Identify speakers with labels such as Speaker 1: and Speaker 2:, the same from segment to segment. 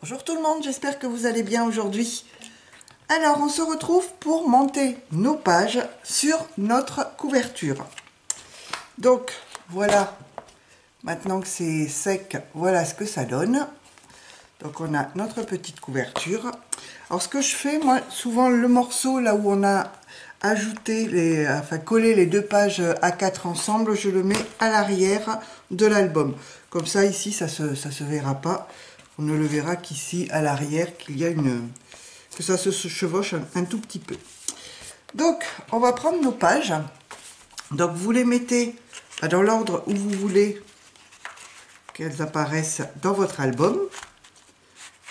Speaker 1: Bonjour tout le monde, j'espère que vous allez bien aujourd'hui. Alors, on se retrouve pour monter nos pages sur notre couverture. Donc, voilà, maintenant que c'est sec, voilà ce que ça donne. Donc, on a notre petite couverture. Alors, ce que je fais, moi, souvent, le morceau, là où on a ajouté, collé les deux pages A4 ensemble, je le mets à l'arrière de l'album. Comme ça, ici, ça se verra pas. On ne le verra qu'ici, à l'arrière, que ça se chevauche un tout petit peu. Donc, on va prendre nos pages. Donc, vous les mettez dans l'ordre où vous voulez qu'elles apparaissent dans votre album.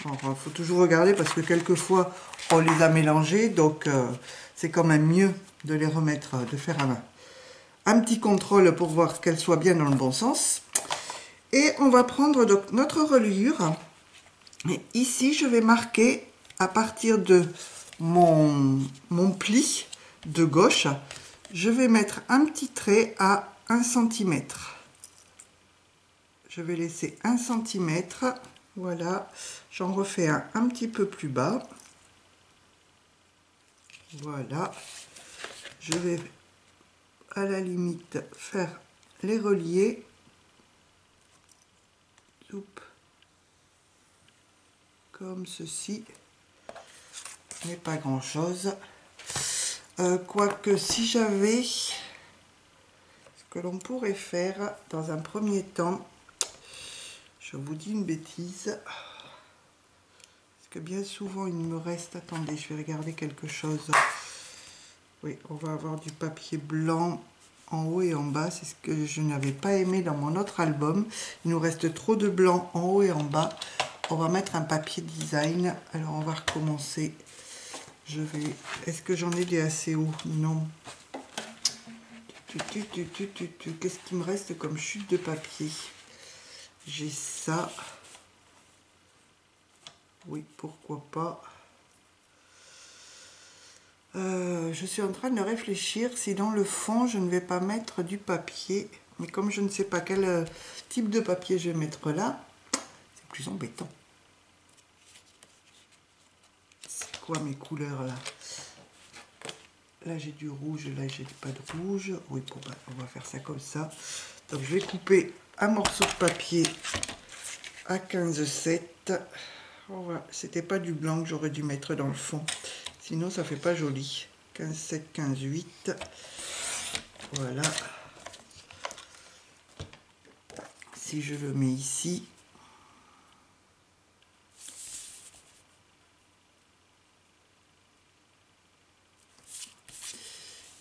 Speaker 1: Il faut toujours regarder parce que quelquefois, on les a mélangées. Donc, c'est quand même mieux de les remettre, de faire un petit contrôle pour voir qu'elles soient bien dans le bon sens. Et on va prendre donc notre reliure. Et ici, je vais marquer à partir de mon pli de gauche, je vais mettre un petit trait à 1 cm. Je vais laisser 1 cm. Voilà, j'en refais un petit peu plus bas. Voilà, je vais à la limite faire les relier. Comme ceci, mais pas grand chose. Quoique si j'avais, ce que l'on pourrait faire dans un premier temps, je vous dis une bêtise, parce que bien souvent il me reste, attendez, je vais regarder quelque chose. Oui, on va avoir du papier blanc en haut et en bas, c'est ce que je n'avais pas aimé dans mon autre album. Il nous reste trop de blanc en haut et en bas. On va mettre un papier design. Alors on va recommencer. Est-ce que j'en ai des assez hauts? Non. Qu'est-ce qui me reste comme chute de papier? J'ai ça. Oui, pourquoi pas. Je suis en train de réfléchir si dans le fond je ne vais pas mettre du papier. Mais comme je ne sais pas quel type de papier je vais mettre là, c'est plus embêtant. C'est quoi mes couleurs là? Là j'ai du rouge, là j'ai pas de rouge. Oui, bon, bah, on va faire ça comme ça. Donc je vais couper un morceau de papier à 15,7. Voilà, c'était pas du blanc que j'aurais dû mettre dans le fond. Sinon ça fait pas joli. 15,7, 15,8. Voilà. Si je le mets ici,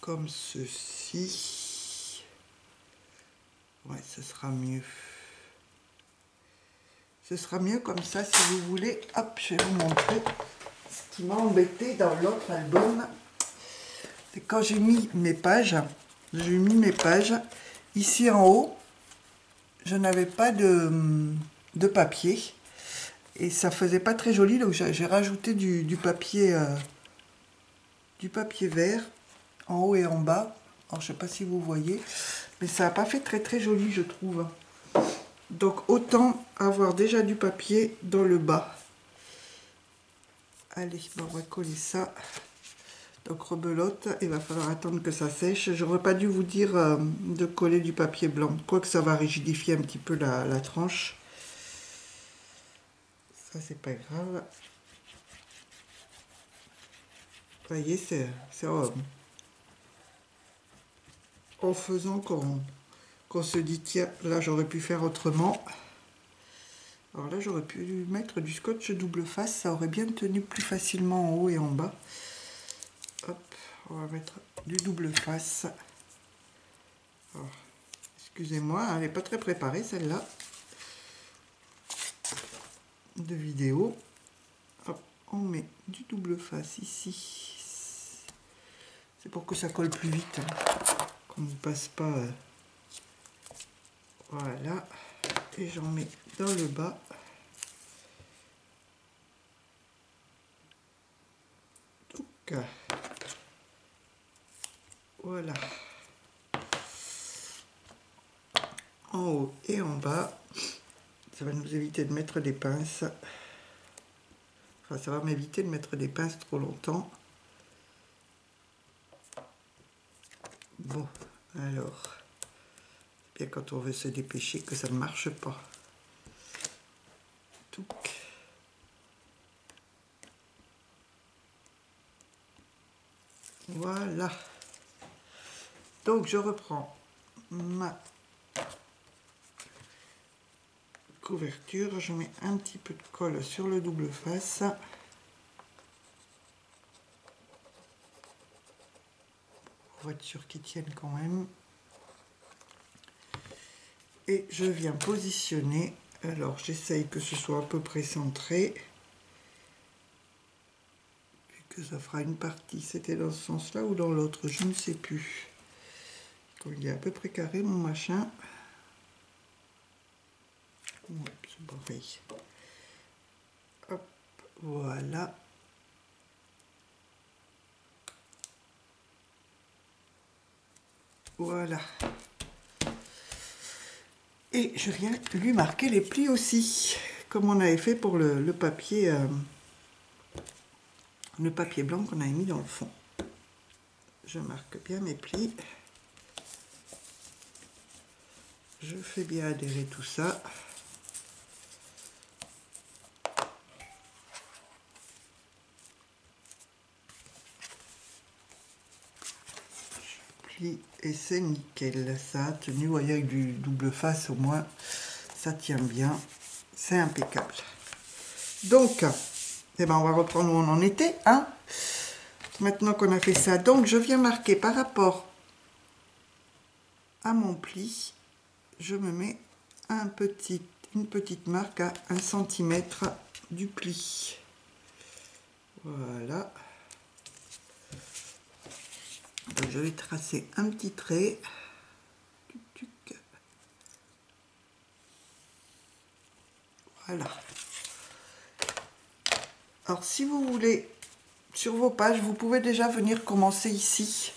Speaker 1: comme ceci, ouais, ce sera mieux. Ce sera mieux comme ça si vous voulez. Hop, je vais vous montrer ce qui m'a embêté dans l'autre album. C'est quand j'ai mis mes pages. J'ai mis mes pages ici en haut. Je n'avais pas de papier et ça faisait pas très joli, donc j'ai rajouté du papier vert en haut et en bas. Alors je sais pas si vous voyez, mais ça n'a pas fait très très joli, je trouve. Donc autant avoir déjà du papier dans le bas. Allez, bon, on va coller ça. Donc rebelote, il va falloir attendre que ça sèche. J'aurais pas dû vous dire de coller du papier blanc, quoique ça va rigidifier un petit peu la tranche. Ça c'est pas grave. Vous voyez, c'est en faisant qu'on se dit tiens, là j'aurais pu faire autrement. Alors là j'aurais pu mettre du scotch double face, ça aurait bien tenu plus facilement en haut et en bas. Hop, on va mettre du double face. Excusez-moi, elle n'est pas très préparée celle-là de vidéo. Hop, on met du double face ici. C'est pour que ça colle plus vite, hein, qu'on ne passe pas. Voilà, et j'en mets dans le bas. Donc, voilà. En haut et en bas. Ça va nous éviter de mettre des pinces. Enfin, ça va m'éviter de mettre des pinces trop longtemps. Bon, alors, c'est bien quand on veut se dépêcher que ça ne marche pas. Touc. Voilà. Donc je reprends ma couverture, je mets un petit peu de colle sur le double face. Pour être sûr qu'ils tiennent quand même. Et je viens positionner. Alors j'essaye que ce soit à peu près centré. Puis que ça fera une partie. C'était dans ce sens-là ou dans l'autre, je ne sais plus. Quand il est à peu près carré mon machin. Ouais, c'est pareil. Hop, voilà. Voilà. Et je viens lui marquer les plis aussi, comme on avait fait pour le papier blanc qu'on avait mis dans le fond. Je marque bien mes plis. Je fais bien adhérer tout ça. Je plie et c'est nickel. Ça a tenu, vous voyez, avec du double face au moins, ça tient bien. C'est impeccable. Donc, eh ben, on va reprendre où on en était, hein. Maintenant qu'on a fait ça, donc je viens marquer par rapport à mon pli, je me mets une petite marque à 1 cm du pli. Voilà. Donc je vais tracer un petit trait. Voilà. Alors si vous voulez, sur vos pages, vous pouvez déjà venir commencer ici,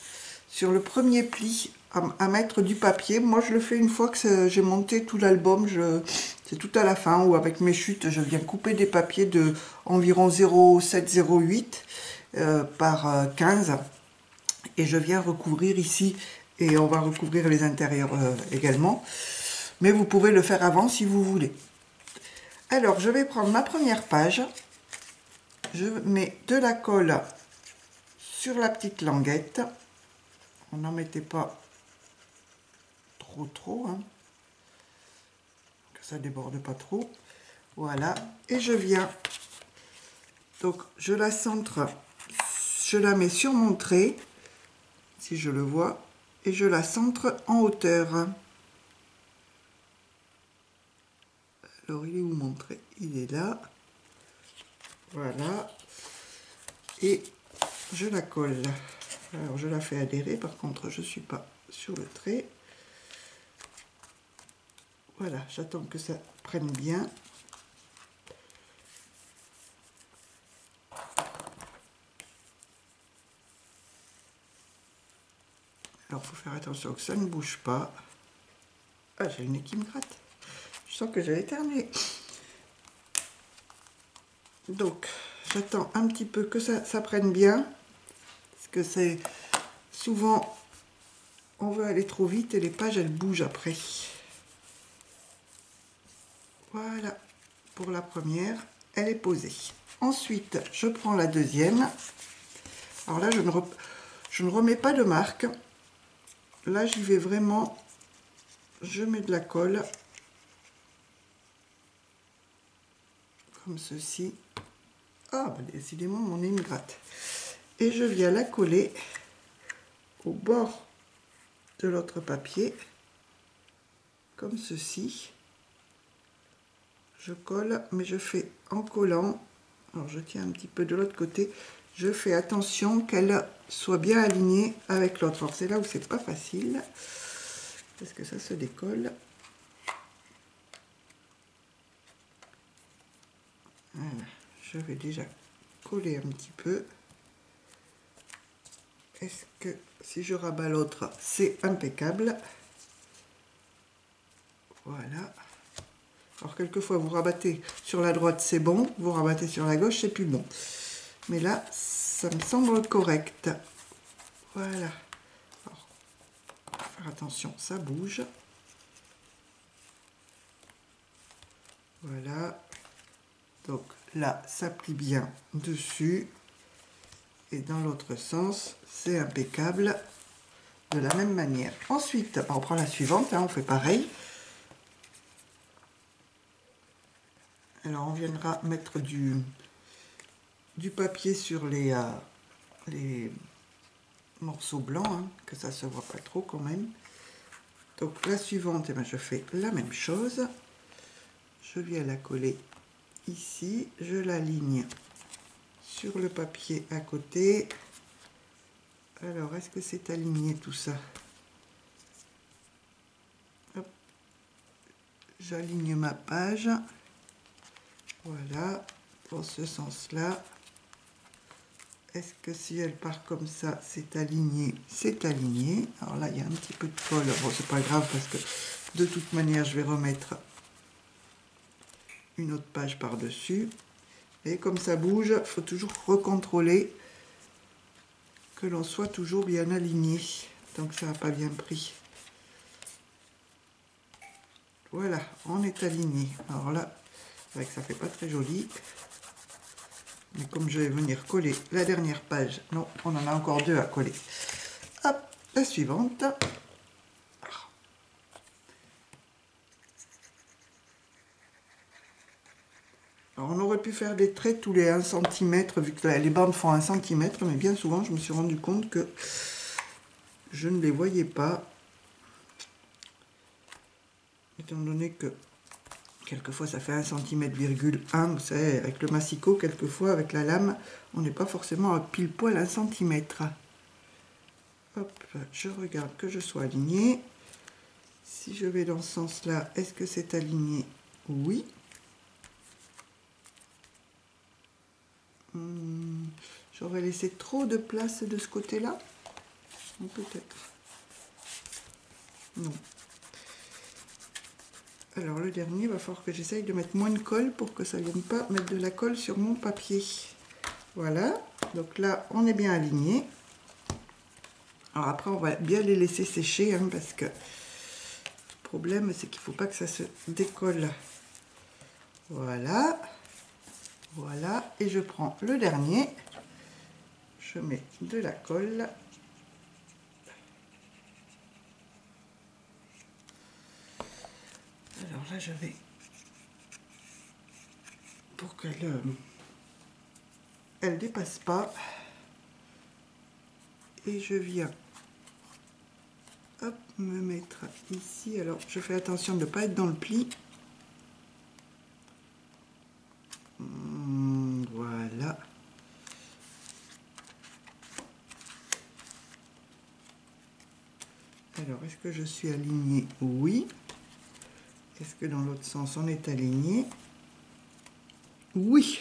Speaker 1: sur le premier pli, à mettre du papier. Moi je le fais une fois que j'ai monté tout l'album, c'est tout à la fin, ou avec mes chutes, je viens couper des papiers de environ 0,7-0,8 par 15. Et je viens recouvrir ici, et on va recouvrir les intérieurs également. Mais vous pouvez le faire avant si vous voulez. Alors je vais prendre ma première page. Je mets de la colle sur la petite languette. On n'en mettait pas trop, hein, que ça déborde pas trop. Voilà, et je viens, donc je la centre, je la mets sur mon trait, si je le vois, et je la centre en hauteur. Alors il est où mon trait? Il est là. Voilà. Et je la colle. Alors je la fais adhérer, par contre je ne suis pas sur le trait. Voilà, j'attends que ça prenne bien. Alors il faut faire attention que ça ne bouge pas. Ah, j'ai le nez qui me gratte. Je sens que j'ai éternué. Donc j'attends un petit peu que ça prenne bien. Parce que c'est souvent, on veut aller trop vite et les pages elles bougent après. Voilà, pour la première, elle est posée. Ensuite, je prends la deuxième. Alors là, je ne remets pas de marque. Là, j'y vais vraiment, je mets de la colle, comme ceci. Ah, bah, décidément, mon nez me gratte. Et je viens la coller au bord de l'autre papier, comme ceci. Je colle, mais je fais en collant. Alors je tiens un petit peu de l'autre côté. Je fais attention qu'elle soit bien alignée avec l'autre. Alors c'est là où c'est pas facile, parce que ça se décolle. Voilà, je vais déjà coller un petit peu. Est-ce que si je rabats l'autre, c'est impeccable? Voilà. Alors quelquefois vous rabattez sur la droite, c'est bon, vous rabattez sur la gauche, c'est plus bon. Mais là, ça me semble correct. Voilà. Alors, faire attention, ça bouge. Voilà. Donc là, ça plie bien dessus. Et dans l'autre sens, c'est impeccable. De la même manière. Ensuite, on prend la suivante, hein, on fait pareil. Alors on viendra mettre du papier sur les morceaux blancs, hein, que ça se voit pas trop quand même. Donc la suivante, eh ben, je fais la même chose. Je viens la coller ici, je l'aligne sur le papier à côté. Alors, est-ce que c'est aligné tout ça? J'aligne ma page. Voilà, dans ce sens-là. Est-ce que si elle part comme ça, c'est aligné? C'est aligné. Alors là, il y a un petit peu de colle. Bon, c'est pas grave parce que de toute manière, je vais remettre une autre page par-dessus. Et comme ça bouge, il faut toujours recontrôler que l'on soit toujours bien aligné. Donc ça n'a pas bien pris. Voilà, on est aligné. Alors là, c'est vrai que ça fait pas très joli. Mais comme je vais venir coller la dernière page, non, on en a encore deux à coller. Hop, la suivante. Alors on aurait pu faire des traits tous les 1 cm, vu que les bandes font 1 cm, mais bien souvent je me suis rendu compte que je ne les voyais pas. Étant donné que quelquefois ça fait 1 cm,1 cm, vous savez, avec le massicot, quelquefois avec la lame, on n'est pas forcément à pile poil 1 cm. Hop, je regarde que je sois aligné. Si je vais dans ce sens-là, est-ce que c'est aligné? Oui. J'aurais laissé trop de place de ce côté-là? Peut-être. Non. Alors le dernier, il va falloir que j'essaye de mettre moins de colle pour que ça ne vienne pas mettre de la colle sur mon papier. Voilà, donc là on est bien aligné. Alors après on va bien les laisser sécher, hein, parce que le problème c'est qu'il ne faut pas que ça se décolle. Voilà, voilà, et je prends le dernier, je mets de la colle. Alors là je vais, pour qu'elle elle dépasse pas, et je viens hop, me mettre ici. Alors je fais attention de ne pas être dans le pli. Voilà. Alors est-ce que je suis alignée? Oui. Est-ce que dans l'autre sens on est aligné? Oui.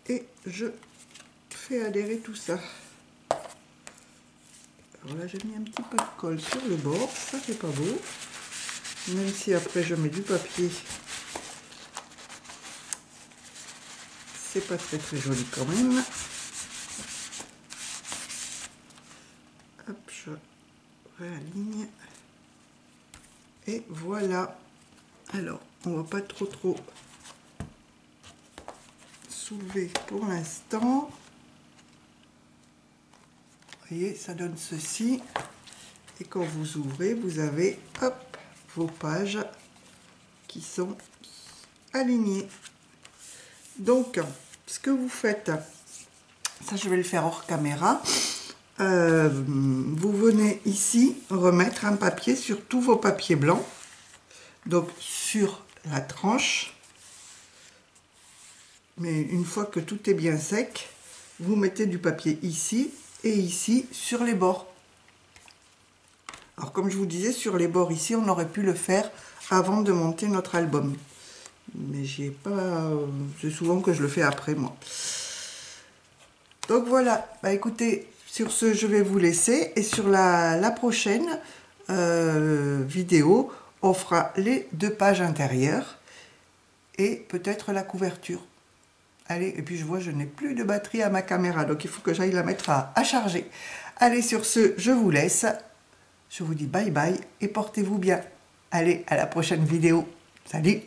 Speaker 1: Et je fais adhérer tout ça. Alors là j'ai mis un petit peu de colle sur le bord, ça fait pas beau. Même si après je mets du papier, c'est pas très joli quand même. Hop, je réaligne. Et voilà. Alors, on va pas trop soulever pour l'instant. Vous voyez, ça donne ceci. Et quand vous ouvrez, vous avez, hop, vos pages qui sont alignées. Donc, ce que vous faites, ça je vais le faire hors caméra, vous venez ici remettre un papier sur tous vos papiers blancs, donc sur la tranche, mais une fois que tout est bien sec, vous mettez du papier ici et ici sur les bords. Alors comme je vous disais, sur les bords ici, on aurait pu le faire avant de monter notre album. Mais j'y ai pas... c'est souvent que je le fais après, moi. Donc voilà, bah écoutez, sur ce, je vais vous laisser. Et sur la prochaine vidéo, on fera les 2 pages intérieures et peut-être la couverture. Allez, et puis je vois, je n'ai plus de batterie à ma caméra, donc il faut que j'aille la mettre à charger. Allez, sur ce, je vous laisse. Je vous dis bye bye et portez-vous bien. Allez, à la prochaine vidéo. Salut!